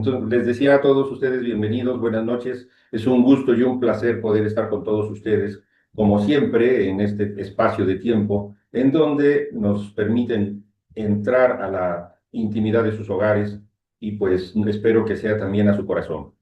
Entonces, les decía a todos ustedes bienvenidos, buenas noches. Es un gusto y un placer poder estar con todos ustedes, como siempre, en este espacio de tiempo, en donde nos permiten entrar a la intimidad de sus hogares y pues espero que sea también a su corazón.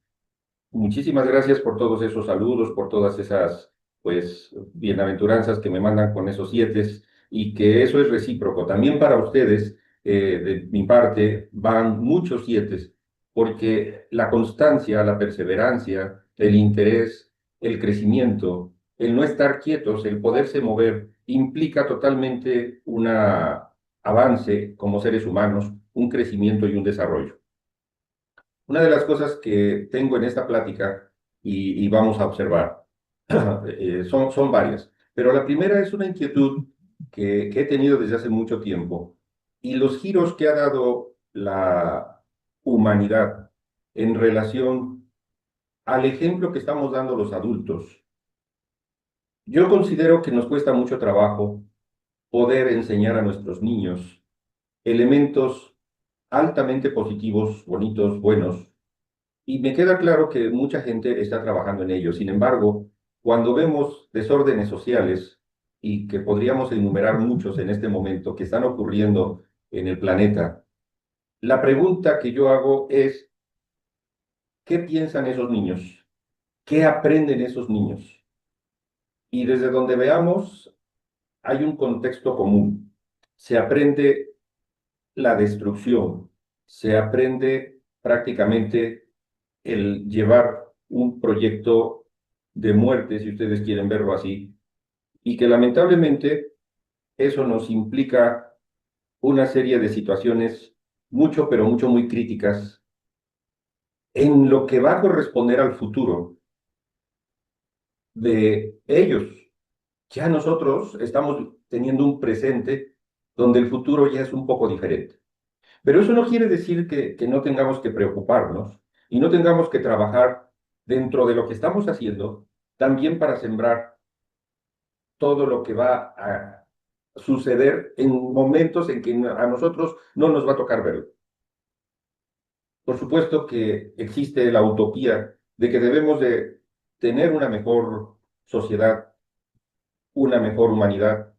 Muchísimas gracias por todos esos saludos, por todas esas pues bienaventuranzas que me mandan con esos sietes y que eso es recíproco. También para ustedes, de mi parte, van muchos sietes porque la constancia, la perseverancia, el interés, el crecimiento, el no estar quietos, el poderse mover, implica totalmente un avance como seres humanos, un crecimiento y un desarrollo. Una de las cosas que tengo en esta plática y vamos a observar son varias, pero la primera es una inquietud que he tenido desde hace mucho tiempo y los giros que ha dado la humanidad en relación al ejemplo que estamos dando los adultos. Yo considero que nos cuesta mucho trabajo poder enseñar a nuestros niños elementos altamente positivos, bonitos, buenos. Y me queda claro que mucha gente está trabajando en ello. Sin embargo, cuando vemos desórdenes sociales, y que podríamos enumerar muchos en este momento que están ocurriendo en el planeta, la pregunta que yo hago es, ¿qué piensan esos niños? ¿Qué aprenden esos niños? Y desde donde veamos, hay un contexto común. Se aprende la destrucción, se aprende prácticamente el llevar un proyecto de muerte, si ustedes quieren verlo así, y que lamentablemente eso nos implica una serie de situaciones mucho, pero mucho muy críticas en lo que va a corresponder al futuro de ellos. Ya nosotros estamos teniendo un presente donde el futuro ya es un poco diferente. Pero eso no quiere decir que no tengamos que preocuparnos y no tengamos que trabajar dentro de lo que estamos haciendo también para sembrar todo lo que va a suceder en momentos en que a nosotros no nos va a tocar verlo. Por supuesto que existe la utopía de que debemos de tener una mejor sociedad, una mejor humanidad.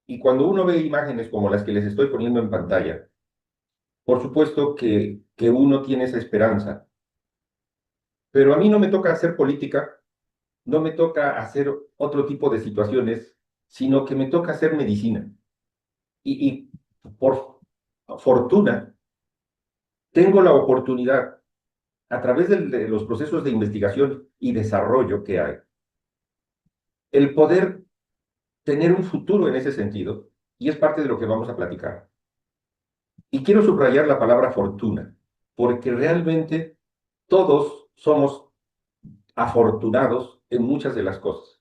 Y cuando uno ve imágenes como las que les estoy poniendo en pantalla, por supuesto que uno tiene esa esperanza. Pero a mí no me toca hacer política, no me toca hacer otro tipo de situaciones, sino que me toca hacer medicina. Y por fortuna, tengo la oportunidad, a través de los procesos de investigación y desarrollo que hay, el poder tener un futuro en ese sentido, y es parte de lo que vamos a platicar. Y quiero subrayar la palabra fortuna, porque realmente todos somos afortunados en muchas de las cosas.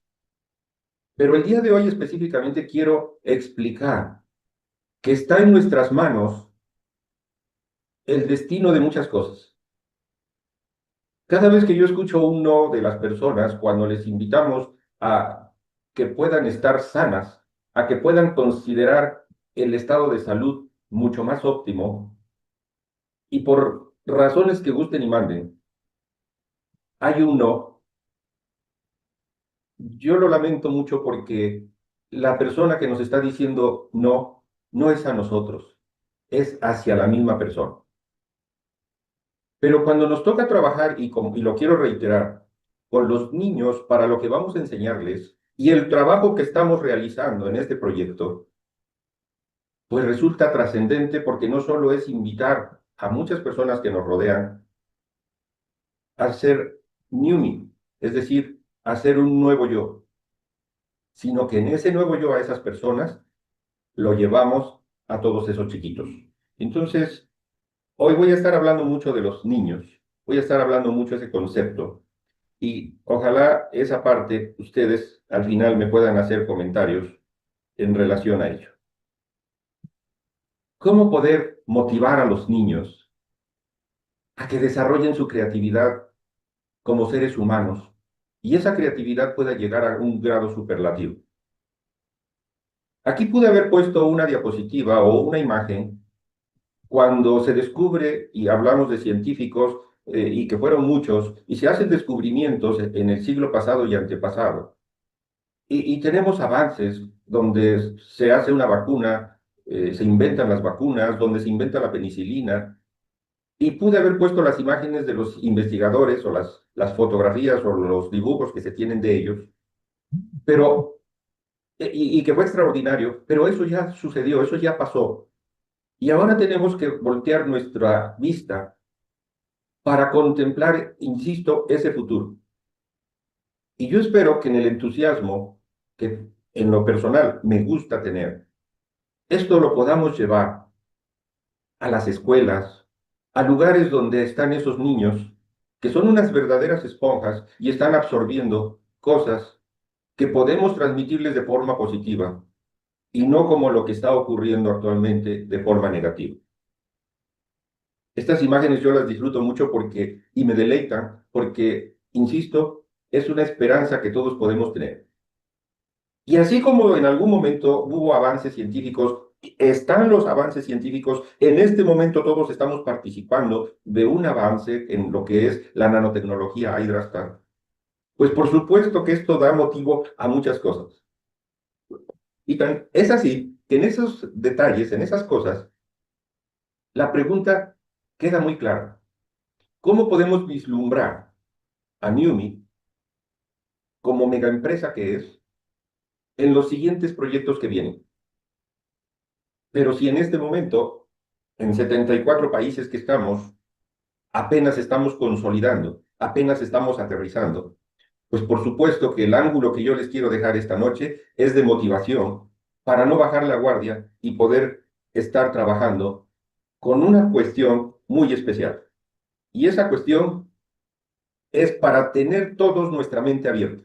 Pero el día de hoy específicamente quiero explicar que está en nuestras manos el destino de muchas cosas. Cada vez que yo escucho un no de las personas, cuando les invitamos a que puedan estar sanas, a que puedan considerar el estado de salud mucho más óptimo, y por razones que gusten y manden, hay un no, yo lo lamento mucho porque la persona que nos está diciendo no, no es a nosotros, es hacia la misma persona. Pero cuando nos toca trabajar, y lo quiero reiterar, con los niños para lo que vamos a enseñarles y el trabajo que estamos realizando en este proyecto, pues resulta trascendente porque no solo es invitar a muchas personas que nos rodean a ser new me, es decir, a ser un nuevo yo, sino que en ese nuevo yo a esas personas lo llevamos a todos esos chiquitos. Entonces, hoy voy a estar hablando mucho de los niños, voy a estar hablando mucho de ese concepto. Y ojalá esa parte ustedes al final me puedan hacer comentarios en relación a ello. ¿Cómo poder motivar a los niños a que desarrollen su creatividad como seres humanos y esa creatividad pueda llegar a un grado superlativo? Aquí pude haber puesto una diapositiva o una imagen cuando se descubre, y hablamos de científicos, y que fueron muchos, y se hacen descubrimientos en el siglo pasado y antepasado, y tenemos avances donde se hace una vacuna, se inventan las vacunas, donde se inventa la penicilina, y pude haber puesto las imágenes de los investigadores o las fotografías o los dibujos que se tienen de ellos, pero, y que fue extraordinario, pero eso ya sucedió, eso ya pasó. Y ahora tenemos que voltear nuestra vista para contemplar, insisto, ese futuro. Y yo espero que en el entusiasmo que en lo personal me gusta tener, esto lo podamos llevar a las escuelas, a lugares donde están esos niños, que son unas verdaderas esponjas y están absorbiendo cosas que podemos transmitirles de forma positiva y no como lo que está ocurriendo actualmente de forma negativa. Estas imágenes yo las disfruto mucho porque, y me deleitan, porque, insisto, es una esperanza que todos podemos tener. Y así como en algún momento hubo avances científicos, están los avances científicos, en este momento todos estamos participando de un avance en lo que es la nanotecnología Hydrastar. Pues por supuesto que esto da motivo a muchas cosas. Y es así que en esos detalles, en esas cosas, la pregunta queda muy clara. ¿Cómo podemos vislumbrar a NUMI como megaempresa que es en los siguientes proyectos que vienen? Pero si en este momento, en 74 países que estamos, apenas estamos consolidando, apenas estamos aterrizando, pues por supuesto que el ángulo que yo les quiero dejar esta noche es de motivación para no bajar la guardia y poder estar trabajando con una cuestión muy especial. Y esa cuestión es para tener todos nuestra mente abierta.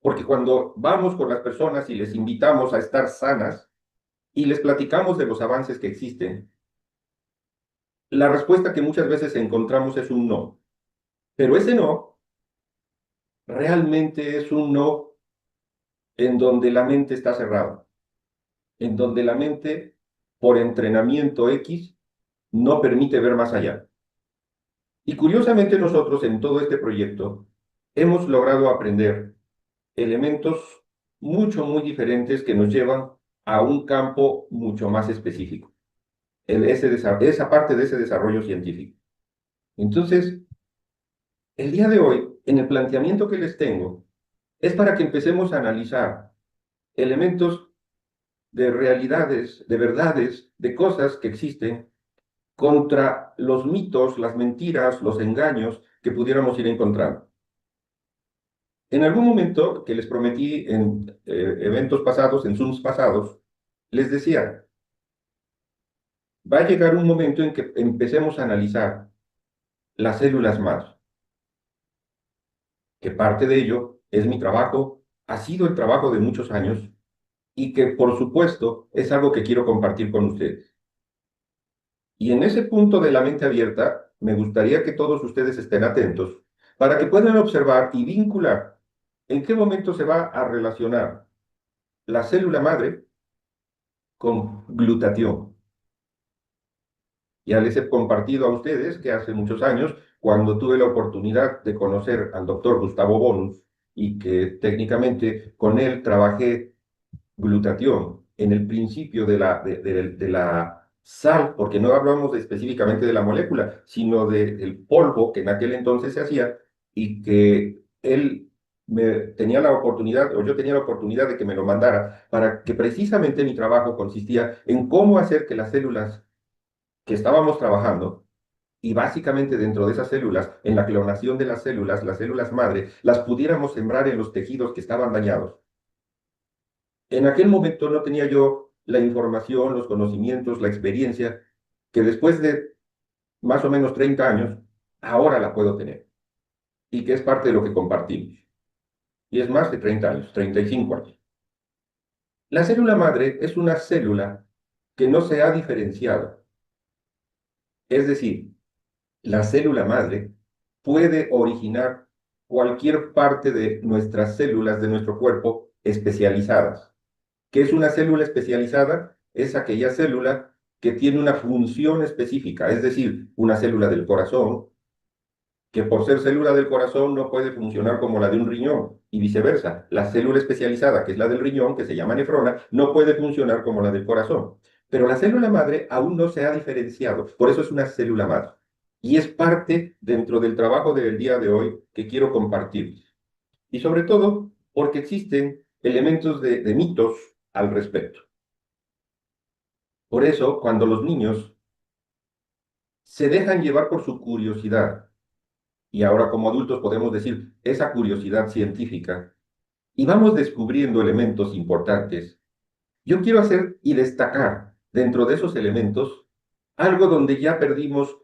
Porque cuando vamos con las personas y les invitamos a estar sanas y les platicamos de los avances que existen, la respuesta que muchas veces encontramos es un no. Pero ese no realmente es un no en donde la mente está cerrada, en donde la mente, por entrenamiento X, no permite ver más allá. Y curiosamente nosotros en todo este proyecto hemos logrado aprender elementos muy diferentes que nos llevan a un campo mucho más específico, esa parte de ese desarrollo científico. Entonces, el día de hoy, en el planteamiento que les tengo, es para que empecemos a analizar elementos de realidades, de verdades, de cosas que existen contra los mitos, las mentiras, los engaños que pudiéramos ir encontrando. En algún momento que les prometí en eventos pasados, en Zooms pasados, les decía, va a llegar un momento en que empecemos a analizar las células madre, que parte de ello es mi trabajo, ha sido el trabajo de muchos años y que por supuesto es algo que quiero compartir con ustedes. Y en ese punto de la mente abierta, me gustaría que todos ustedes estén atentos para que puedan observar y vincular en qué momento se va a relacionar la célula madre con glutatión. Ya les he compartido a ustedes que hace muchos años, cuando tuve la oportunidad de conocer al doctor Gustavo Bonus y que técnicamente con él trabajé glutatión en el principio de la sal, porque no hablamos específicamente de la molécula, sino del polvo que en aquel entonces se hacía y que él tenía la oportunidad, o yo tenía la oportunidad de que me lo mandara, para que precisamente mi trabajo consistía en cómo hacer que las células que estábamos trabajando, y básicamente dentro de esas células, en la clonación de las células madre, las pudiéramos sembrar en los tejidos que estaban dañados. En aquel momento no tenía yo la información, los conocimientos, la experiencia, que después de más o menos 30 años, ahora la puedo tener, y que es parte de lo que compartimos. Y es más de 30 años, 35 años. La célula madre es una célula que no se ha diferenciado. Es decir, la célula madre puede originar cualquier parte de nuestras células de nuestro cuerpo especializadas. ¿Qué es una célula especializada? Es aquella célula que tiene una función específica, es decir, una célula del corazón, que por ser célula del corazón no puede funcionar como la de un riñón, y viceversa. La célula especializada, que es la del riñón, que se llama nefrona, no puede funcionar como la del corazón. Pero la célula madre aún no se ha diferenciado, por eso es una célula madre. Y es parte dentro del trabajo del día de hoy que quiero compartir. Y sobre todo porque existen elementos de mitos al respecto. Por eso, cuando los niños se dejan llevar por su curiosidad, y ahora como adultos podemos decir esa curiosidad científica, y vamos descubriendo elementos importantes, yo quiero hacer y destacar dentro de esos elementos algo donde ya perdimos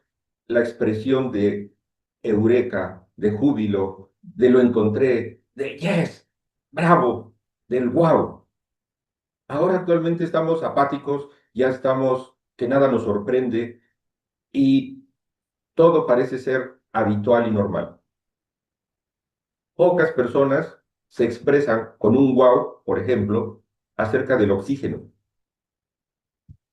la expresión de eureka, de júbilo, de lo encontré, de yes, bravo, del wow. Ahora actualmente estamos apáticos, ya estamos que nada nos sorprende y todo parece ser habitual y normal. Pocas personas se expresan con un wow, por ejemplo, acerca del oxígeno.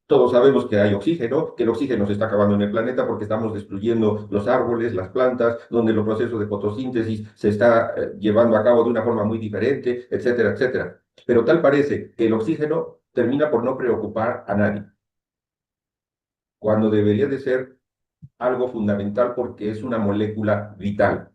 Todos sabemos que hay oxígeno, que el oxígeno se está acabando en el planeta porque estamos destruyendo los árboles, las plantas, donde el proceso de fotosíntesis se está llevando a cabo de una forma muy diferente, etcétera, etcétera. Pero tal parece que el oxígeno termina por no preocupar a nadie, cuando debería de ser algo fundamental porque es una molécula vital.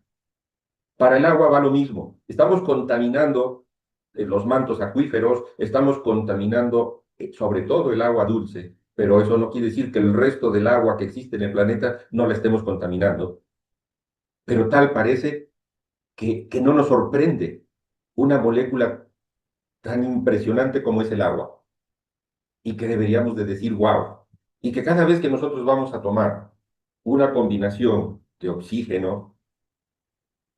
Para el agua va lo mismo. Estamos contaminando los mantos acuíferos, estamos contaminando sobre todo el agua dulce, pero eso no quiere decir que el resto del agua que existe en el planeta no la estemos contaminando. Pero tal parece que no nos sorprende una molécula tan impresionante como es el agua y que deberíamos de decir wow. Y que cada vez que nosotros vamos a tomar una combinación de oxígeno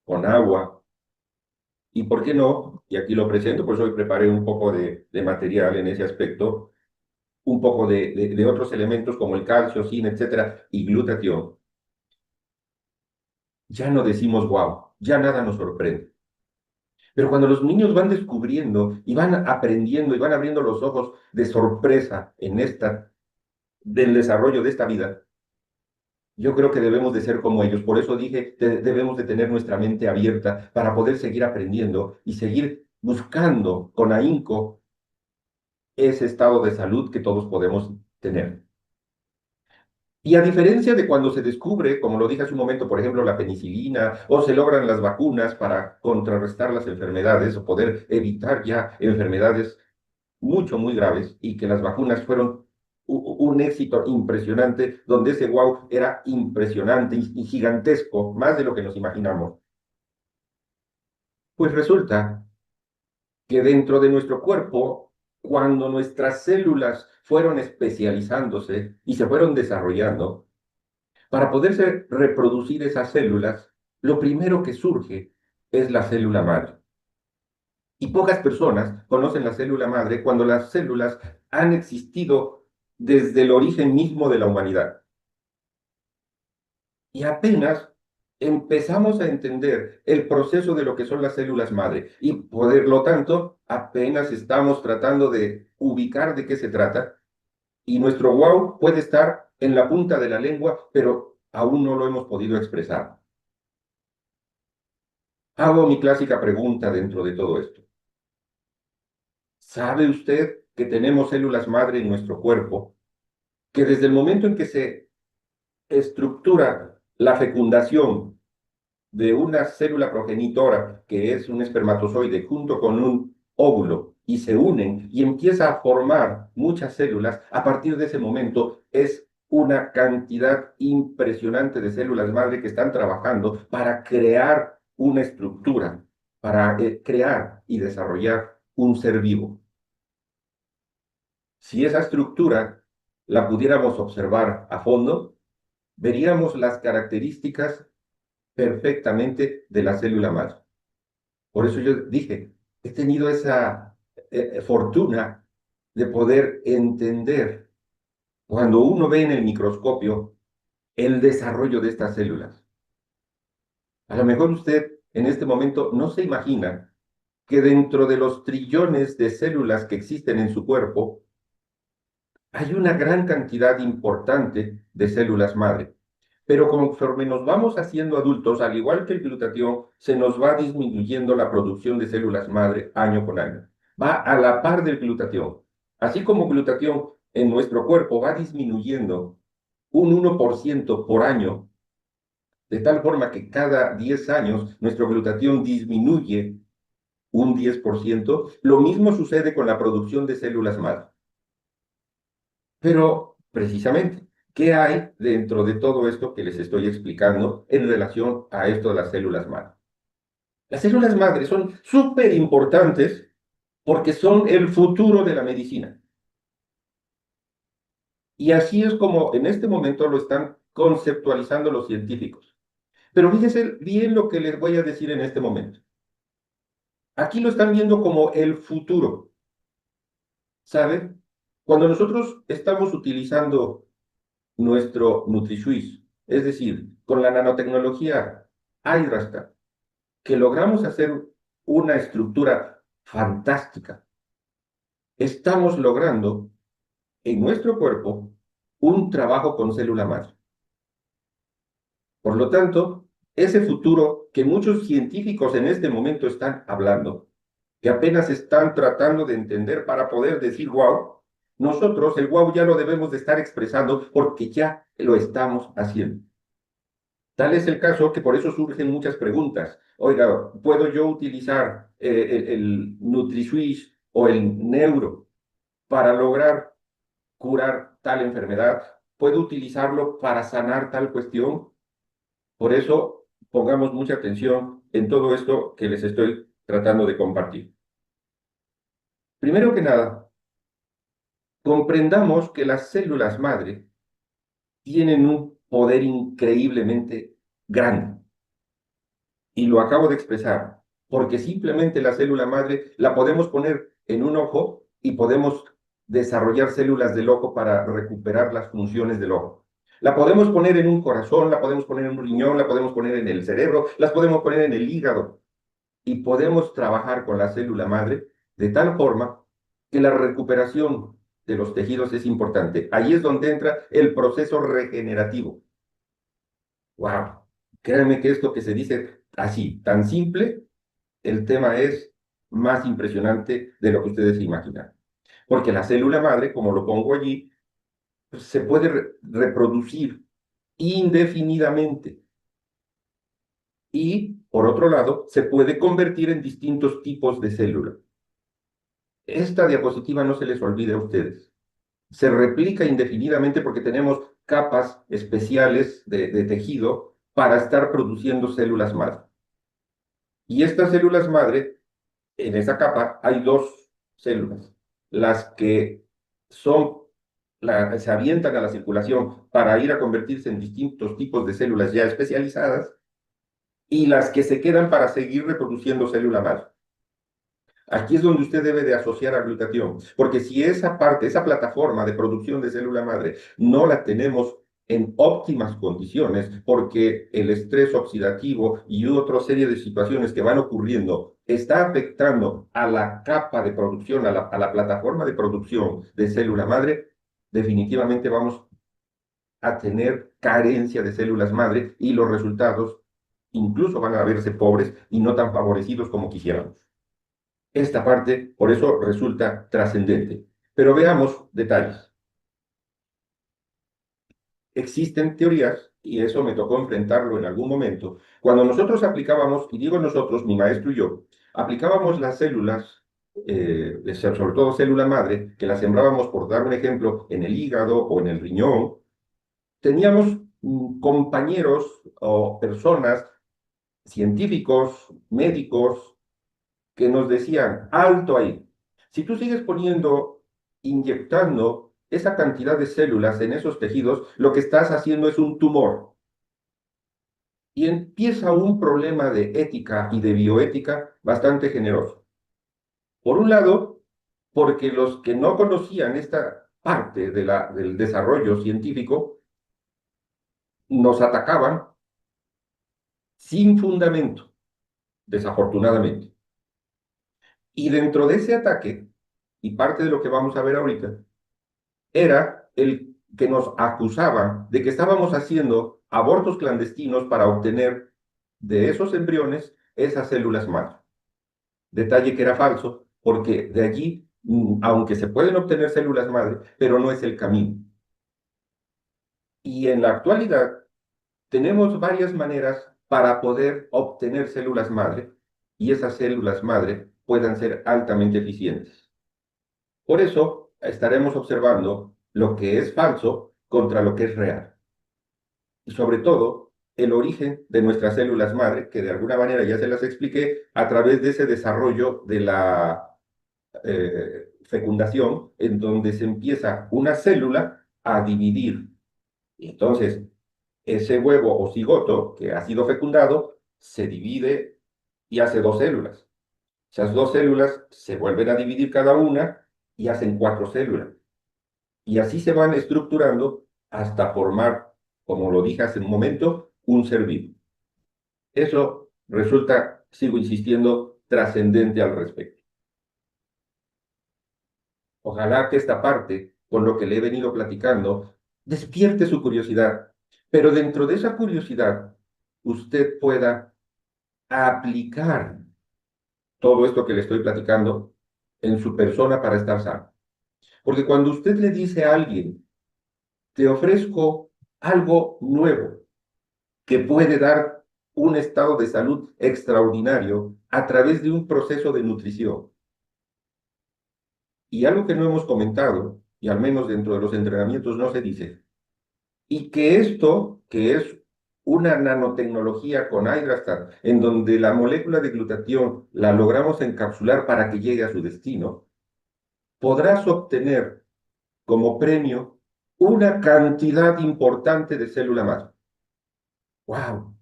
con agua, y por qué no, y aquí lo presento, pues hoy preparé un poco de material en ese aspecto, un poco de otros elementos como el calcio, zinc, etcétera, y glutatión, ya no decimos wow, ya nada nos sorprende. Pero cuando los niños van descubriendo y van aprendiendo y van abriendo los ojos de sorpresa en del desarrollo de esta vida, yo creo que debemos de ser como ellos. Por eso dije, debemos de tener nuestra mente abierta para poder seguir aprendiendo y seguir buscando con ahínco ese estado de salud que todos podemos tener. Y a diferencia de cuando se descubre, como lo dije hace un momento, por ejemplo, la penicilina, o se logran las vacunas para contrarrestar las enfermedades o poder evitar ya enfermedades mucho, muy graves, y que las vacunas fueron un éxito impresionante, donde ese wow era impresionante y gigantesco, más de lo que nos imaginamos. Pues resulta que dentro de nuestro cuerpo, cuando nuestras células fueron especializándose y se fueron desarrollando, para poderse reproducir esas células, lo primero que surge es la célula madre. Y pocas personas conocen la célula madre cuando las células han existido desde el origen mismo de la humanidad. Y apenas empezamos a entender el proceso de lo que son las células madre y por lo tanto apenas estamos tratando de ubicar de qué se trata y nuestro wow puede estar en la punta de la lengua, pero aún no lo hemos podido expresar. Hago mi clásica pregunta dentro de todo esto. ¿Sabe usted que tenemos células madre en nuestro cuerpo que desde el momento en que se estructura la fecundación de una célula progenitora, que es un espermatozoide, junto con un óvulo, y se unen y empieza a formar muchas células, a partir de ese momento es una cantidad impresionante de células madre que están trabajando para crear una estructura, para crear y desarrollar un ser vivo? Si esa estructura la pudiéramos observar a fondo, veríamos las características perfectamente de la célula madre. Por eso yo dije, he tenido esa fortuna de poder entender cuando uno ve en el microscopio el desarrollo de estas células. A lo mejor usted en este momento no se imagina que dentro de los trillones de células que existen en su cuerpo, hay una gran cantidad importante de células madre. Pero conforme nos vamos haciendo adultos, al igual que el glutatión, se nos va disminuyendo la producción de células madre año con año. Va a la par del glutatión. Así como glutatión en nuestro cuerpo va disminuyendo un 1% por año, de tal forma que cada 10 años nuestro glutatión disminuye un 10%, lo mismo sucede con la producción de células madre. Pero precisamente, ¿qué hay dentro de todo esto que les estoy explicando en relación a esto de las células madre? Las células madre son súper importantes porque son el futuro de la medicina. Y así es como en este momento lo están conceptualizando los científicos. Pero fíjense bien lo que les voy a decir en este momento. Aquí lo están viendo como el futuro, ¿saben? Cuando nosotros estamos utilizando nuestro NutriSwiss, es decir, con la nanotecnología Hydrastat, que logramos hacer una estructura fantástica, estamos logrando en nuestro cuerpo un trabajo con célula madre. Por lo tanto, ese futuro que muchos científicos en este momento están hablando, que apenas están tratando de entender para poder decir wow, nosotros el wow ya lo debemos de estar expresando porque ya lo estamos haciendo. Tal es el caso que por eso surgen muchas preguntas. Oiga, ¿puedo yo utilizar el NutriSwiss o el Neuro para lograr curar tal enfermedad? ¿Puedo utilizarlo para sanar tal cuestión? Por eso pongamos mucha atención en todo esto que les estoy tratando de compartir. Primero que nada, comprendamos que las células madre tienen un poder increíblemente grande. Y lo acabo de expresar, porque simplemente la célula madre la podemos poner en un ojo y podemos desarrollar células del ojo para recuperar las funciones del ojo. La podemos poner en un corazón, la podemos poner en un riñón, la podemos poner en el cerebro, las podemos poner en el hígado y podemos trabajar con la célula madre de tal forma que la recuperación de los tejidos es importante. Ahí es donde entra el proceso regenerativo. Wow, créanme que esto que se dice así, tan simple, el tema es más impresionante de lo que ustedes se imaginan. Porque la célula madre, como lo pongo allí, pues, se puede reproducir indefinidamente y, por otro lado, se puede convertir en distintos tipos de células. Esta diapositiva no se les olvide a ustedes. Se replica indefinidamente porque tenemos capas especiales de tejido para estar produciendo células madre. Y estas células madre, en esa capa hay dos células, las que son, se avientan a la circulación para ir a convertirse en distintos tipos de células ya especializadas, y las que se quedan para seguir reproduciendo célula madre. Aquí es donde usted debe de asociar a glutatión, porque si esa parte, esa plataforma de producción de célula madre no la tenemos en óptimas condiciones, porque el estrés oxidativo y otra serie de situaciones que van ocurriendo está afectando a la capa de producción, a la plataforma de producción de célula madre, definitivamente vamos a tener carencia de células madre y los resultados incluso van a verse pobres y no tan favorecidos como quisiéramos. Esta parte, por eso, resulta trascendente. Pero veamos detalles. Existen teorías, y eso me tocó enfrentarlo en algún momento, cuando nosotros aplicábamos, y digo nosotros, mi maestro y yo, aplicábamos las células, sobre todo célula madre, que las sembrábamos, por dar un ejemplo, en el hígado o en el riñón, teníamos compañeros o personas, científicos, médicos, que nos decían, alto ahí, si tú sigues poniendo, inyectando esa cantidad de células en esos tejidos, lo que estás haciendo es un tumor. Y empieza un problema de ética y de bioética bastante generoso. Por un lado, porque los que no conocían esta parte del desarrollo científico nos atacaban sin fundamento, desafortunadamente. Y dentro de ese ataque, y parte de lo que vamos a ver ahorita, era el que nos acusaba de que estábamos haciendo abortos clandestinos para obtener de esos embriones esas células madre. Detalle que era falso, porque de allí, aunque se pueden obtener células madre, pero no es el camino. Y en la actualidad tenemos varias maneras para poder obtener células madre y esas células madre puedan ser altamente eficientes. Por eso estaremos observando lo que es falso contra lo que es real. Y sobre todo, el origen de nuestras células madre, que de alguna manera ya se las expliqué, a través de ese desarrollo de la fecundación, en donde se empieza una célula a dividir. Y entonces, ese huevo o cigoto que ha sido fecundado se divide y hace dos células. Esas dos células se vuelven a dividir cada una y hacen cuatro células. Y así se van estructurando hasta formar, como lo dije hace un momento, un ser vivo. Eso resulta, sigo insistiendo, trascendente al respecto. Ojalá que esta parte, con lo que le he venido platicando, despierte su curiosidad, pero dentro de esa curiosidad, usted pueda aplicar todo esto que le estoy platicando en su persona para estar sano. Porque cuando usted le dice a alguien, te ofrezco algo nuevo que puede dar un estado de salud extraordinario a través de un proceso de nutrición. Y algo que no hemos comentado, y al menos dentro de los entrenamientos no se dice, y que esto, que es una nanotecnología con Hydrastat, en donde la molécula de glutatión la logramos encapsular para que llegue a su destino, podrás obtener como premio una cantidad importante de célula madre. ¡Wow!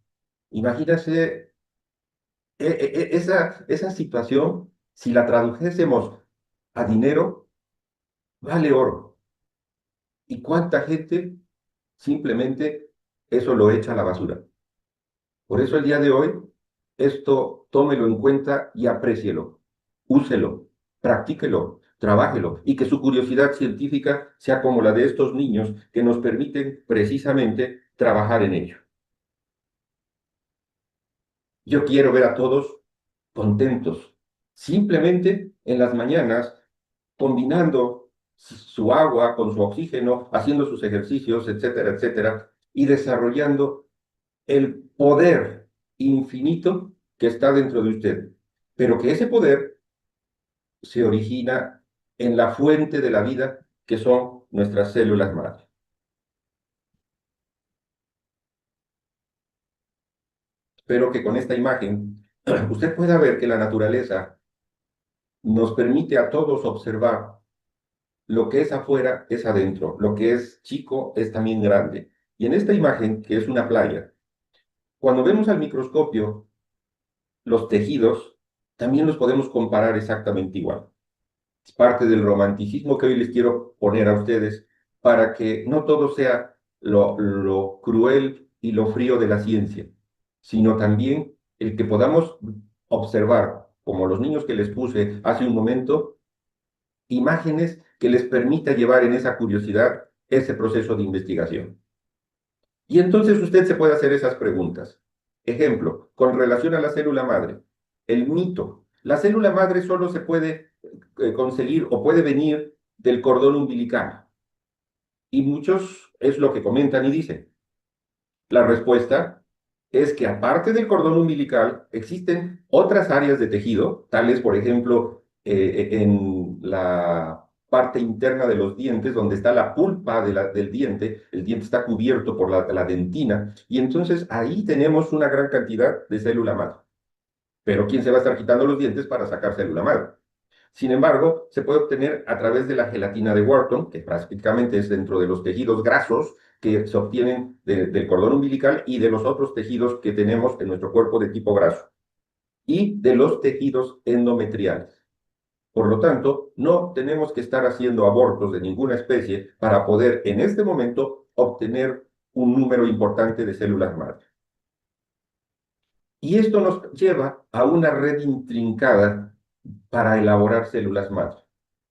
Imagínese esa situación, si la tradujésemos a dinero, vale oro. ¿Y cuánta gente simplemente eso lo echa a la basura? Por eso el día de hoy, esto tómelo en cuenta y aprécielo, úselo, practíquelo, trabájelo y que su curiosidad científica sea como la de estos niños que nos permiten precisamente trabajar en ello. Yo quiero ver a todos contentos, simplemente en las mañanas, combinando su agua con su oxígeno, haciendo sus ejercicios, etcétera, etcétera, y desarrollando el poder infinito que está dentro de usted, pero que ese poder se origina en la fuente de la vida, que son nuestras células madre. Espero que con esta imagen usted pueda ver que la naturaleza nos permite a todos observar lo que es afuera es adentro, lo que es chico es también grande. Y en esta imagen, que es una playa, cuando vemos al microscopio los tejidos, también los podemos comparar exactamente igual. Es parte del romanticismo que hoy les quiero poner a ustedes para que no todo sea lo cruel y lo frío de la ciencia, sino también el que podamos observar, como los niños que les puse hace un momento, imágenes que les permita llevar en esa curiosidad ese proceso de investigación. Y entonces usted se puede hacer esas preguntas. Ejemplo, con relación a la célula madre, el mito. La célula madre solo se puede conseguir o puede venir del cordón umbilical. Y muchos es lo que comentan y dicen. La respuesta es que aparte del cordón umbilical, existen otras áreas de tejido, tales por ejemplo en la parte interna de los dientes, donde está la pulpa del diente, el diente está cubierto por la dentina, y entonces ahí tenemos una gran cantidad de célula madre. Pero ¿quién se va a estar quitando los dientes para sacar célula madre? Sin embargo, se puede obtener a través de la gelatina de Wharton, que prácticamente es dentro de los tejidos grasos que se obtienen del cordón umbilical y de los otros tejidos que tenemos en nuestro cuerpo de tipo graso, y de los tejidos endometriales. Por lo tanto, no tenemos que estar haciendo abortos de ninguna especie para poder en este momento obtener un número importante de células madre. Y esto nos lleva a una red intrincada para elaborar células madre,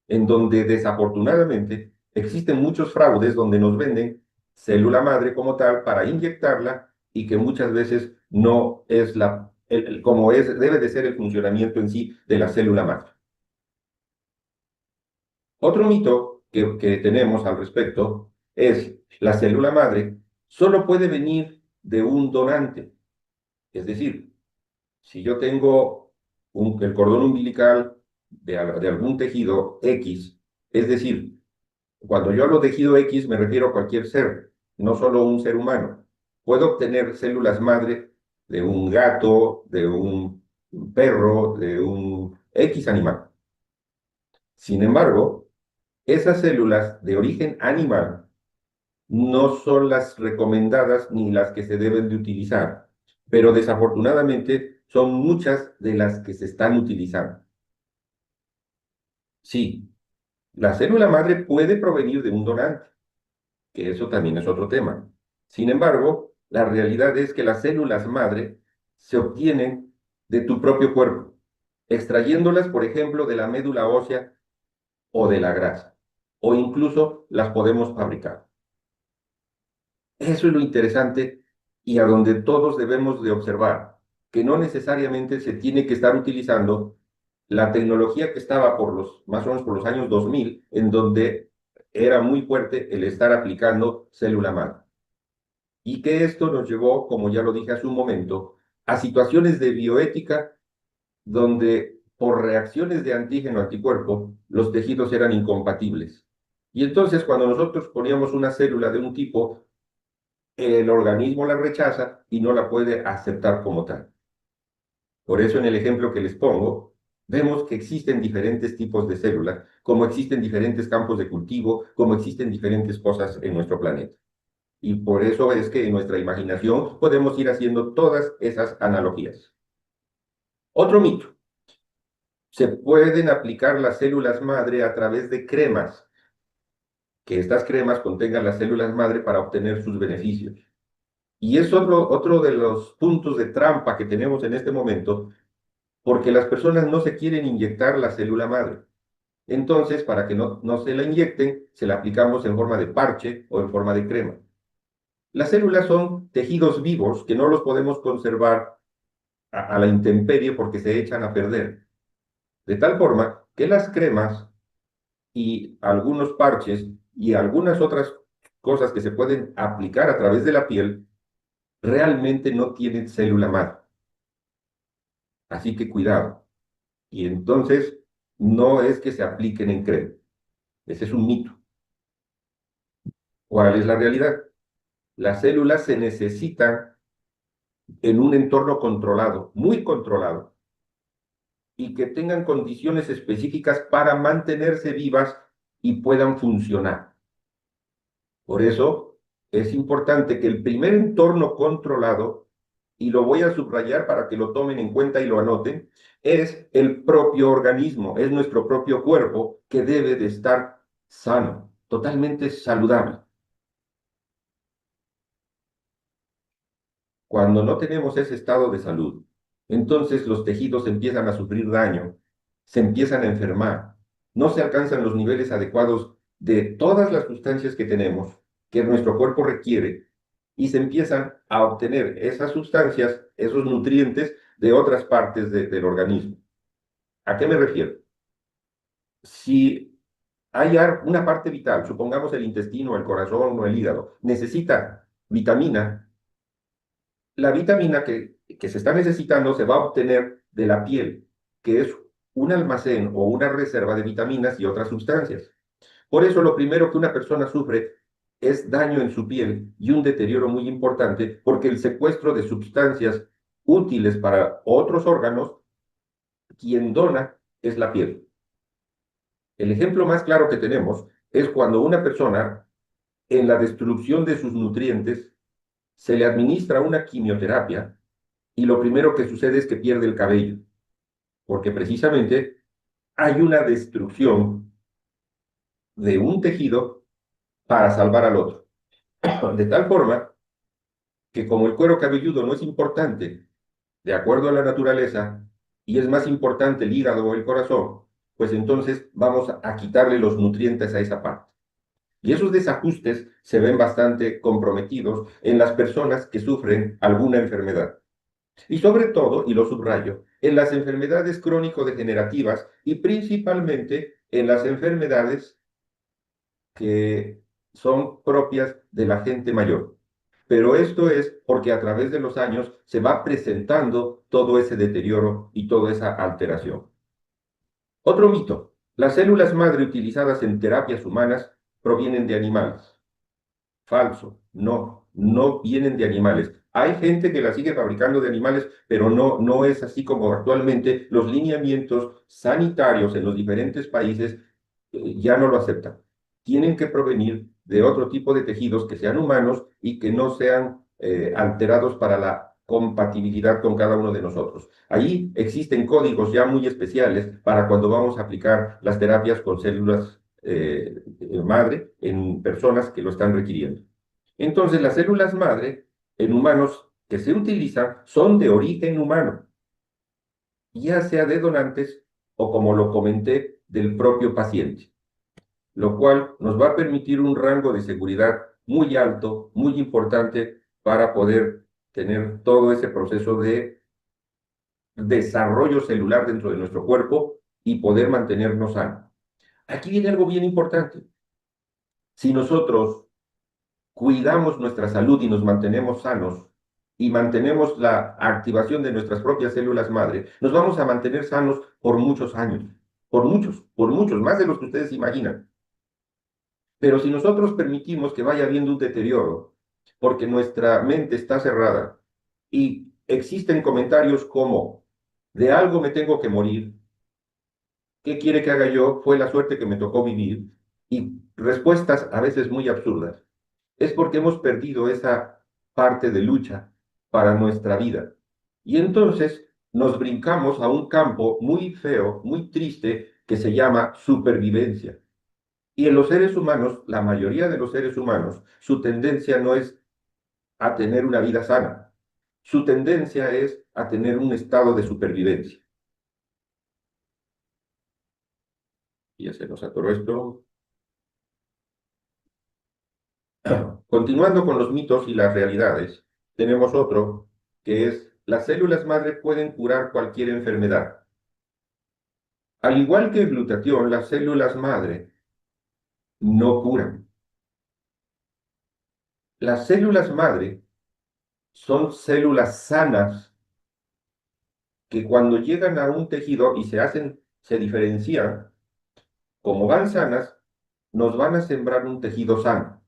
en donde desafortunadamente Existen muchos fraudes donde nos venden célula madre como tal para inyectarla y que muchas veces no es como es, debe de ser el funcionamiento en sí de la célula madre. Otro mito que tenemos al respecto es la célula madre solo puede venir de un donante. Es decir, si yo tengo el cordón umbilical de algún tejido X, es decir, cuando yo hablo de tejido X me refiero a cualquier ser, no solo un ser humano. Puedo obtener células madre de un gato, de un perro, de un X animal. Sin embargo, esas células de origen animal no son las recomendadas ni las que se deben de utilizar, pero desafortunadamente son muchas de las que se están utilizando. Sí, la célula madre puede provenir de un donante, que eso también es otro tema. Sin embargo, la realidad es que las células madre se obtienen de tu propio cuerpo, extrayéndolas, por ejemplo, de la médula ósea o de la grasa, o incluso las podemos fabricar. Eso es lo interesante y a donde todos debemos de observar, que no necesariamente se tiene que estar utilizando la tecnología que estaba más o menos por los años 2000, en donde era muy fuerte el estar aplicando célula madre. Y que esto nos llevó, como ya lo dije hace un momento, a situaciones de bioética donde por reacciones de antígeno-anticuerpo los tejidos eran incompatibles. Y entonces cuando nosotros poníamos una célula de un tipo, el organismo la rechaza y no la puede aceptar como tal. Por eso en el ejemplo que les pongo, vemos que existen diferentes tipos de células, como existen diferentes campos de cultivo, como existen diferentes cosas en nuestro planeta. Y por eso es que en nuestra imaginación podemos ir haciendo todas esas analogías. Otro mito. Se pueden aplicar las células madre a través de cremas, que estas cremas contengan las células madre para obtener sus beneficios. Y es otro de los puntos de trampa que tenemos en este momento, porque las personas no se quieren inyectar la célula madre. Entonces, para que no se la inyecten, se la aplicamos en forma de parche o en forma de crema. Las células son tejidos vivos que no los podemos conservar a la intemperie porque se echan a perder. De tal forma que las cremas y algunos parches y algunas otras cosas que se pueden aplicar a través de la piel realmente no tienen célula madre. Así que cuidado. Y entonces no es que se apliquen en crema. Ese es un mito. ¿Cuál es la realidad? Las células se necesitan en un entorno controlado, muy controlado, y que tengan condiciones específicas para mantenerse vivas y puedan funcionar. Por eso es importante que el primer entorno controlado, y lo voy a subrayar para que lo tomen en cuenta y lo anoten, es el propio organismo, es nuestro propio cuerpo que debe de estar sano, totalmente saludable. Cuando no tenemos ese estado de salud, entonces los tejidos empiezan a sufrir daño, se empiezan a enfermar, no se alcanzan los niveles adecuados de todas las sustancias que tenemos, que nuestro cuerpo requiere, y se empiezan a obtener esas sustancias, esos nutrientes de otras partes del organismo. ¿A qué me refiero? Si hay una parte vital, supongamos el intestino, el corazón o el hígado, necesita vitamina, la vitamina que se está necesitando se va a obtener de la piel, que es un almacén o una reserva de vitaminas y otras sustancias. Por eso lo primero que una persona sufre es daño en su piel y un deterioro muy importante porque el secuestro de sustancias útiles para otros órganos, quien dona es la piel. El ejemplo más claro que tenemos es cuando una persona en la destrucción de sus nutrientes se le administra una quimioterapia y lo primero que sucede es que pierde el cabello, porque precisamente hay una destrucción de un tejido para salvar al otro. De tal forma que como el cuero cabelludo no es importante de acuerdo a la naturaleza y es más importante el hígado o el corazón, pues entonces vamos a quitarle los nutrientes a esa parte. Y esos desajustes se ven bastante comprometidos en las personas que sufren alguna enfermedad. Y sobre todo, y lo subrayo, en las enfermedades crónico-degenerativas y principalmente en las enfermedades que son propias de la gente mayor. Pero esto es porque a través de los años se va presentando todo ese deterioro y toda esa alteración. Otro mito, las células madre utilizadas en terapias humanas provienen de animales. Falso, no, no vienen de animales. Hay gente que las sigue fabricando de animales, pero no es así como actualmente los lineamientos sanitarios en los diferentes países ya no lo aceptan. Tienen que provenir de otro tipo de tejidos que sean humanos y que no sean alterados para la compatibilidad con cada uno de nosotros. Ahí existen códigos ya muy especiales para cuando vamos a aplicar las terapias con células madre en personas que lo están requiriendo. Entonces, las células madre en humanos que se utilizan son de origen humano, ya sea de donantes o, como lo comenté, del propio paciente, lo cual nos va a permitir un rango de seguridad muy alto, muy importante para poder tener todo ese proceso de desarrollo celular dentro de nuestro cuerpo y poder mantenernos sanos. Aquí viene algo bien importante. Si nosotros cuidamos nuestra salud y nos mantenemos sanos y mantenemos la activación de nuestras propias células madre, nos vamos a mantener sanos por muchos años, por muchos, más de los que ustedes imaginan. Pero si nosotros permitimos que vaya habiendo un deterioro, porque nuestra mente está cerrada y existen comentarios como, de algo me tengo que morir, ¿qué quiere que haga yo? Fue la suerte que me tocó vivir, y respuestas a veces muy absurdas, es porque hemos perdido esa parte de lucha para nuestra vida. Y entonces nos brincamos a un campo muy feo, muy triste, que se llama supervivencia. Y en los seres humanos, la mayoría de los seres humanos, su tendencia no es a tener una vida sana, su tendencia es a tener un estado de supervivencia. Y ya se nos atoró esto. Continuando con los mitos y las realidades, tenemos otro que es: las células madre pueden curar cualquier enfermedad. Al igual que el glutatión, las células madre no curan. Las células madre son células sanas que cuando llegan a un tejido y se diferencian, como van sanas, nos van a sembrar un tejido sano.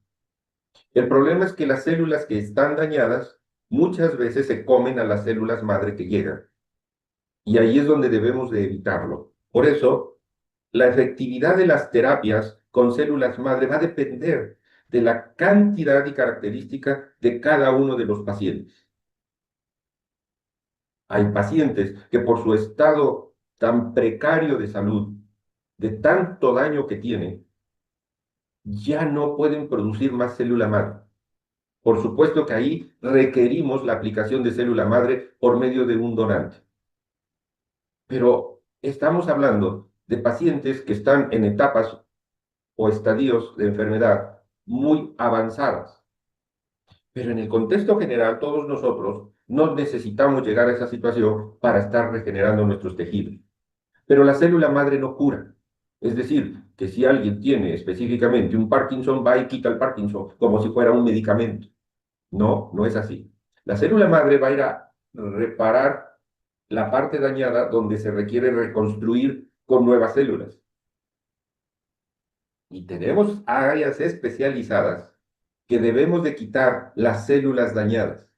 El problema es que las células que están dañadas muchas veces se comen a las células madre que llegan. Y ahí es donde debemos de evitarlo. Por eso, la efectividad de las terapias con células madre va a depender de la cantidad y característica de cada uno de los pacientes. Hay pacientes que por su estado tan precario de salud, de tanto daño que tienen, ya no pueden producir más célula madre. Por supuesto que ahí requerimos la aplicación de célula madre por medio de un donante. Pero estamos hablando de pacientes que están en etapas o estadios de enfermedad muy avanzadas. Pero en el contexto general, todos nosotros no necesitamos llegar a esa situación para estar regenerando nuestros tejidos. Pero la célula madre no cura. Es decir, que si alguien tiene específicamente un Parkinson, va y quita el Parkinson como si fuera un medicamento. No, no es así. La célula madre va a ir a reparar la parte dañada donde se requiere reconstruir con nuevas células. Y tenemos áreas especializadas que debemos de quitar las células dañadas.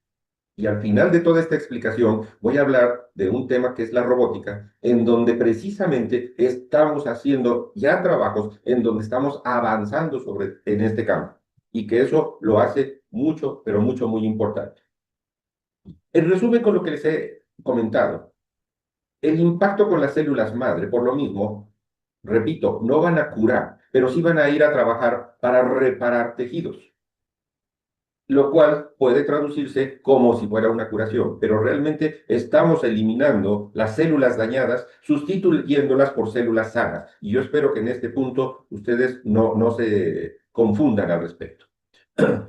Y al final de toda esta explicación voy a hablar de un tema que es la robótica, en donde precisamente estamos haciendo ya trabajos, en donde estamos avanzando en este campo. Y que eso lo hace mucho, pero mucho, muy importante. En resumen, con lo que les he comentado, el impacto con las células madre, por lo mismo, repito, no van a curar, pero sí van a ir a trabajar para reparar tejidos. lo cual puede traducirse como si fuera una curación, pero realmente estamos eliminando las células dañadas, sustituyéndolas por células sanas. Y yo espero que en este punto ustedes no se confundan al respecto.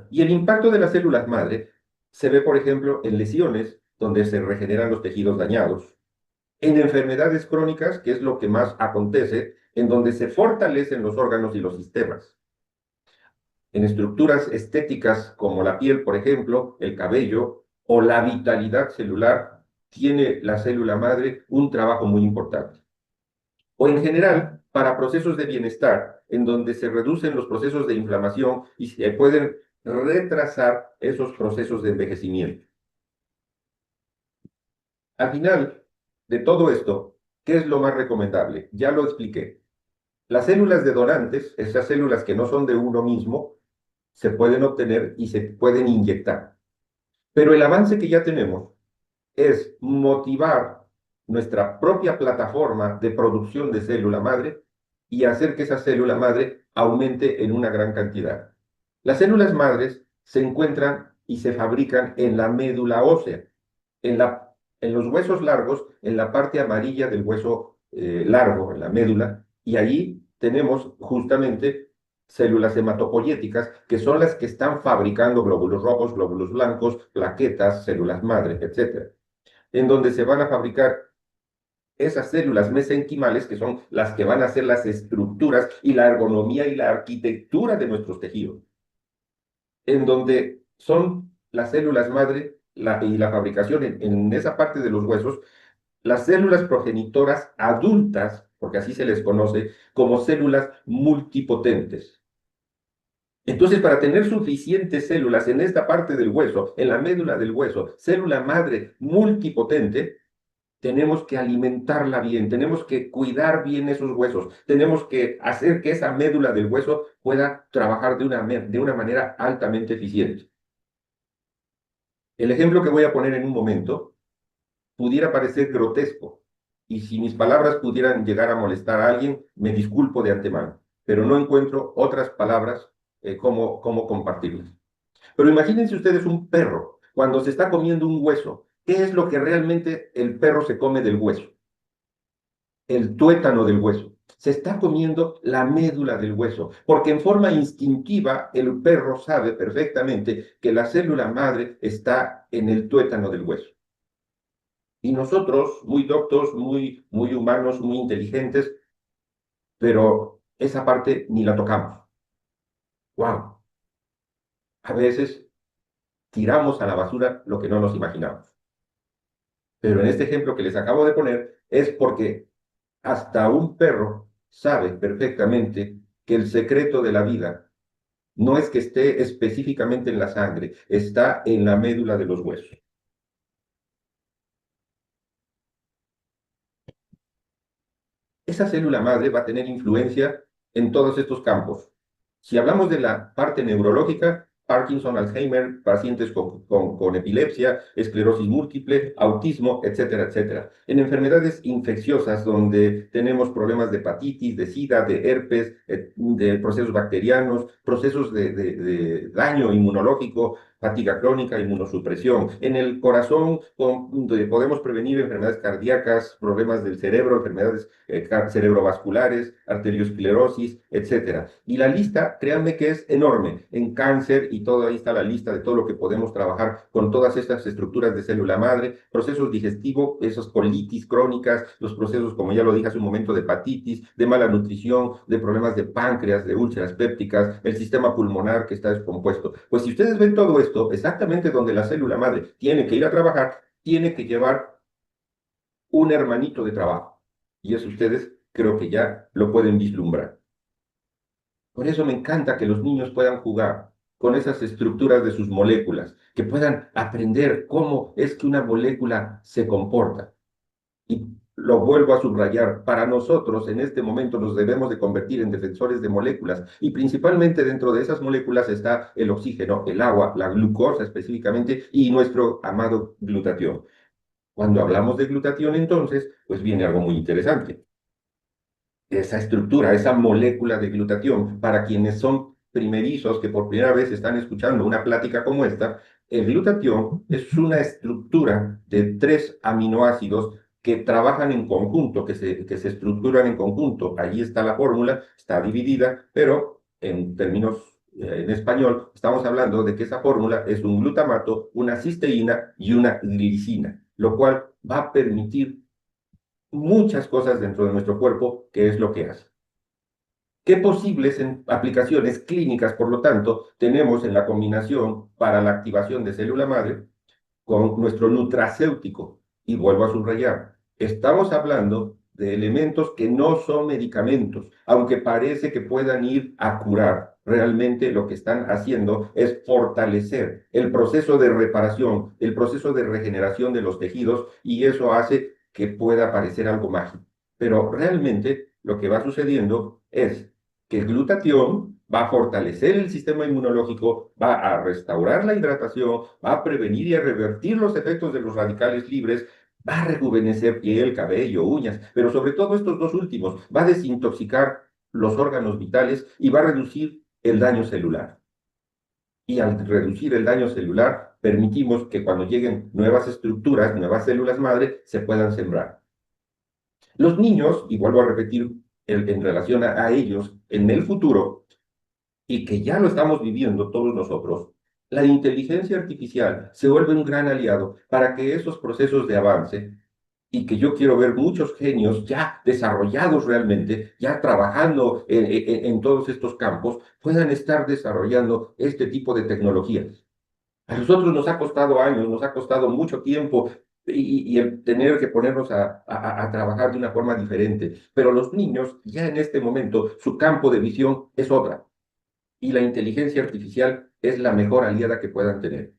Y el impacto de las células madre se ve, por ejemplo, en lesiones donde se regeneran los tejidos dañados, en enfermedades crónicas, que es lo que más acontece, en donde se fortalecen los órganos y los sistemas. En estructuras estéticas como la piel, por ejemplo, el cabello o la vitalidad celular, tiene la célula madre un trabajo muy importante. O en general, para procesos de bienestar, en donde se reducen los procesos de inflamación y se pueden retrasar esos procesos de envejecimiento. Al final de todo esto, ¿qué es lo más recomendable? Ya lo expliqué. Las células de donantes, esas células que no son de uno mismo, se pueden obtener y se pueden inyectar. Pero el avance que ya tenemos es motivar nuestra propia plataforma de producción de célula madre y hacer que esa célula madre aumente en una gran cantidad. Las células madres se encuentran y se fabrican en la médula ósea, en los huesos largos, en la parte amarilla del hueso largo, en la médula, y allí tenemos justamente células hematopoyéticas, que son las que están fabricando glóbulos rojos, glóbulos blancos, plaquetas, células madre, etcétera, en donde se van a fabricar esas células mesenquimales, que son las que van a hacer las estructuras y la ergonomía y la arquitectura de nuestros tejidos, en donde son las células madre y la fabricación en esa parte de los huesos, las células progenitoras adultas, porque así se les conoce, como células multipotentes. Entonces, para tener suficientes células en esta parte del hueso, en la médula del hueso, célula madre multipotente, tenemos que alimentarla bien, tenemos que cuidar bien esos huesos, tenemos que hacer que esa médula del hueso pueda trabajar de una manera altamente eficiente. El ejemplo que voy a poner en un momento pudiera parecer grotesco, y si mis palabras pudieran llegar a molestar a alguien, me disculpo de antemano, pero no encuentro otras palabras cómo compartirlas. Pero imagínense ustedes un perro cuando se está comiendo un hueso. ¿Qué es lo que realmente el perro se come del hueso? El tuétano del hueso. Se está comiendo la médula del hueso, porque en forma instintiva el perro sabe perfectamente que la célula madre está en el tuétano del hueso. Y nosotros, muy doctos, muy humanos, muy inteligentes, pero esa parte ni la tocamos. ¡Wow! A veces tiramos a la basura lo que no nos imaginamos. Pero en este ejemplo que les acabo de poner es porque hasta un perro sabe perfectamente que el secreto de la vida no es que esté específicamente en la sangre, está en la médula de los huesos. Esa célula madre va a tener influencia en todos estos campos. Si hablamos de la parte neurológica, Parkinson, Alzheimer, pacientes con epilepsia, esclerosis múltiple, autismo, etcétera, etcétera. En enfermedades infecciosas donde tenemos problemas de hepatitis, de sida, de herpes, de procesos bacterianos, procesos de daño inmunológico, fatiga crónica, inmunosupresión. En el corazón donde podemos prevenir enfermedades cardíacas, problemas del cerebro, enfermedades cerebrovasculares, arteriosclerosis, etcétera. Y la lista, créanme que es enorme. En cáncer y todo, ahí está la lista de todo lo que podemos trabajar con todas estas estructuras de célula madre, procesos digestivos, esas colitis crónicas, los procesos, como ya lo dije hace un momento, de hepatitis, de mala nutrición, de problemas de páncreas, de úlceras pépticas, el sistema pulmonar que está descompuesto. Pues si ustedes ven todo esto, exactamente donde la célula madre tiene que ir a trabajar, tiene que llevar un hermanito de trabajo. Y eso ustedes creo que ya lo pueden vislumbrar. Por eso me encanta que los niños puedan jugar con esas estructuras de sus moléculas, que puedan aprender cómo es que una molécula se comporta. Y lo vuelvo a subrayar, para nosotros en este momento nos debemos de convertir en defensores de moléculas, y principalmente dentro de esas moléculas está el oxígeno, el agua, la glucosa específicamente, y nuestro amado glutatión. Cuando hablamos de glutatión, entonces, pues viene algo muy interesante. Esa estructura, esa molécula de glutatión, para quienes son primerizos que por primera vez están escuchando una plática como esta, el glutatión es una estructura de 3 aminoácidos que trabajan en conjunto, que se estructuran en conjunto. Allí está la fórmula, está dividida, pero en términos en español estamos hablando de que esa fórmula es un glutamato, una cisteína y una glicina, lo cual va a permitir muchas cosas dentro de nuestro cuerpo, que es lo que hace. ¿Qué posibles aplicaciones clínicas, por lo tanto, tenemos en la combinación para la activación de célula madre con nuestro nutracéutico? Y vuelvo a subrayar, estamos hablando de elementos que no son medicamentos, aunque parece que puedan ir a curar. Realmente lo que están haciendo es fortalecer el proceso de reparación, el proceso de regeneración de los tejidos, y eso hace que pueda parecer algo mágico. Pero realmente lo que va sucediendo es que el glutatión va a fortalecer el sistema inmunológico, va a restaurar la hidratación, va a prevenir y a revertir los efectos de los radicales libres, va a rejuvenecer piel, cabello, uñas, pero sobre todo estos dos últimos, va a desintoxicar los órganos vitales y va a reducir el daño celular. Y al reducir el daño celular, permitimos que cuando lleguen nuevas estructuras, nuevas células madre, se puedan sembrar. Los niños, y vuelvo a repetir en relación a ellos, en el futuro, y que ya lo estamos viviendo todos nosotros, la inteligencia artificial se vuelve un gran aliado para que esos procesos de avance, y que yo quiero ver muchos genios ya desarrollados realmente, ya trabajando en todos estos campos, puedan estar desarrollando este tipo de tecnologías. A nosotros nos ha costado años, nos ha costado mucho tiempo y el tener que ponernos a trabajar de una forma diferente, pero los niños ya en este momento su campo de visión es otra, y la inteligencia artificial es la mejor aliada que puedan tener.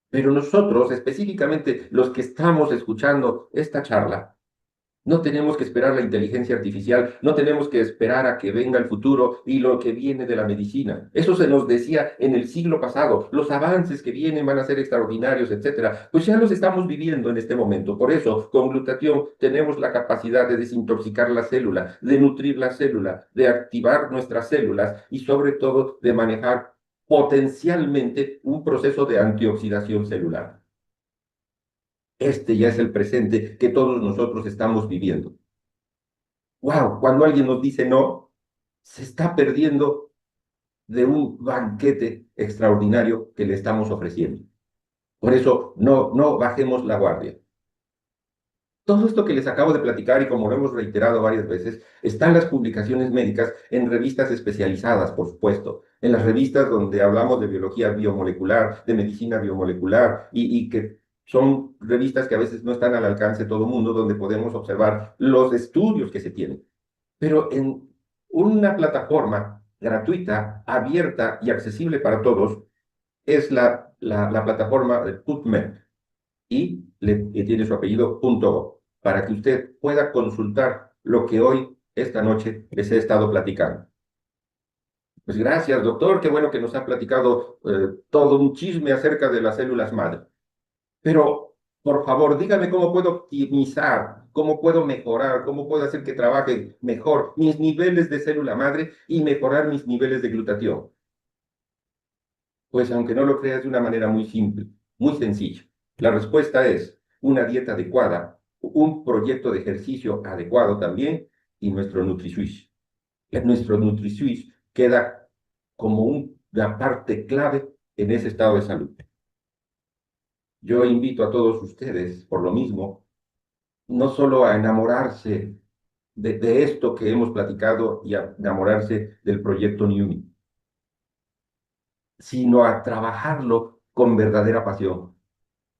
Pero nosotros, específicamente los que estamos escuchando esta charla, no tenemos que esperar la inteligencia artificial, no tenemos que esperar a que venga el futuro y lo que viene de la medicina. Eso se nos decía en el siglo pasado. Los avances que vienen van a ser extraordinarios, etcétera. Pues ya los estamos viviendo en este momento. Por eso, con glutatión tenemos la capacidad de desintoxicar la célula, de nutrir la célula, de activar nuestras células y sobre todo de manejar potencialmente un proceso de antioxidación celular. Este ya es el presente que todos nosotros estamos viviendo. Wow, cuando alguien nos dice no, se está perdiendo de un banquete extraordinario que le estamos ofreciendo. Por eso, no bajemos la guardia. Todo esto que les acabo de platicar, y como lo hemos reiterado varias veces, están las publicaciones médicas en revistas especializadas, por supuesto, en las revistas donde hablamos de biología biomolecular, de medicina biomolecular, y que son revistas que a veces no están al alcance de todo el mundo, donde podemos observar los estudios que se tienen. Pero en una plataforma gratuita, abierta y accesible para todos, es la plataforma de PubMed, y tiene su apellido .go, para que usted pueda consultar lo que hoy, esta noche, les he estado platicando. Pues gracias, doctor, qué bueno que nos ha platicado todo un chisme acerca de las células madre. Pero, por favor, dígame cómo puedo optimizar, cómo puedo mejorar, cómo puedo hacer que trabaje mejor mis niveles de célula madre y mejorar mis niveles de glutatión. Pues aunque no lo creas, de una manera muy simple, muy sencilla. La respuesta es una dieta adecuada, un proyecto de ejercicio adecuado también, y nuestro NutriSwitch. Nuestro NutriSwitch queda como una parte clave en ese estado de salud. Yo invito a todos ustedes, por lo mismo, no solo a enamorarse de esto que hemos platicado y a enamorarse del proyecto NewMe, sino a trabajarlo con verdadera pasión,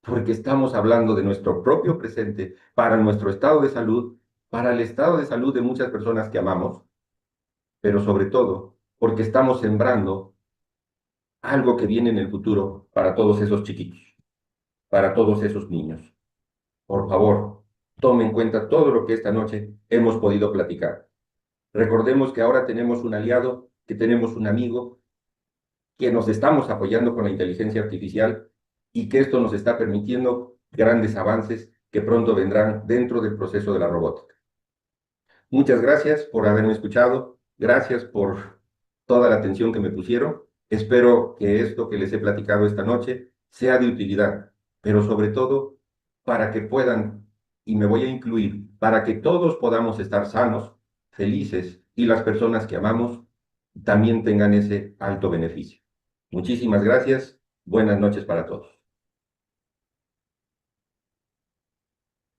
porque estamos hablando de nuestro propio presente para nuestro estado de salud, para el estado de salud de muchas personas que amamos, pero sobre todo porque estamos sembrando algo que viene en el futuro para todos esos chiquitos, para todos esos niños. Por favor, tome en cuenta todo lo que esta noche hemos podido platicar. Recordemos que ahora tenemos un aliado, que tenemos un amigo, que nos estamos apoyando con la inteligencia artificial, y que esto nos está permitiendo grandes avances que pronto vendrán dentro del proceso de la robótica. Muchas gracias por haberme escuchado. Gracias por toda la atención que me pusieron. Espero que esto que les he platicado esta noche sea de utilidad, pero sobre todo para que puedan, y me voy a incluir, para que todos podamos estar sanos, felices y las personas que amamos también tengan ese alto beneficio. Muchísimas gracias. Buenas noches para todos.